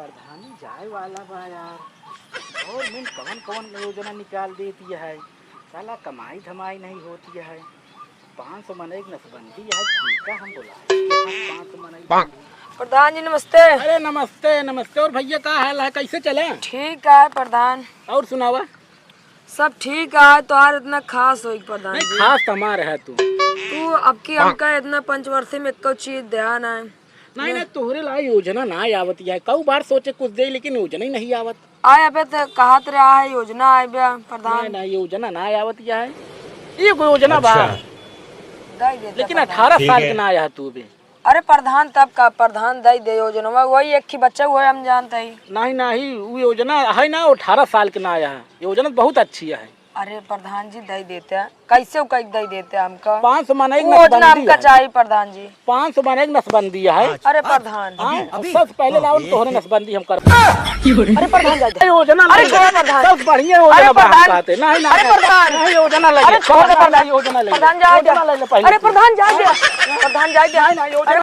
प्रधानी जाए वाला बा यार। गवर्नमेंट कवन कवन योजना निकाल देती है, साला कमाई धमाई नहीं होती है। 500 मनई नसबंदी है, ठीका हम बुलाए 500 मनई। प्रधान जी नमस्ते। अरे नमस्ते नमस्ते। और भैया का हाल है, कैसे चले? ठीक है प्रधान। और सुनावा। सब ठीक है। तोहार इतना खास हो प्रधान जी। खास हमार है तू अब की हमका इतना पंचवर्षीय में एको चीज ध्यान है। नहीं नहीं, तोहरे ला योजना ना आवत है। कई बार सोचे कुछ दे, लेकिन योजना ही नहीं आवत। आए अबे तो कहत रहा है योजना आए बे प्रधान। नहीं नहीं, योजना ना आवत है। ये कोई योजना बा दे देते लेकिन प्रधान। 18 साल के ना आया तू भी। अरे प्रधान तब का प्रधान दे योजना वही एक ही बच्चा हुआ हम जानते ही। नहीं नहीं, वो योजना है ना, 18 साल के ना आया है। योजना बहुत अच्छी है। अरे प्रधान जी दे देते हैं, कैसे दे देते हैं हमका। 500 मनई योजना हमका चाहिए प्रधान जी। 500 मनई नसबंदी है। अरे प्रधान सबसे पहले लाओ तोहरे नसबंदी हम कर। अरे प्रधान जा योजना। अरे छोड़ प्रधान। सब बढ़िया योजना अरे बा प्रधान। कहते। नहीं अरे नहीं प्रधान। नहीं, योजना लगे। अरे छोड़ प्रधान। योजना लगे। प्रधान जा। अरे प्रधान जा। प्रधान जा।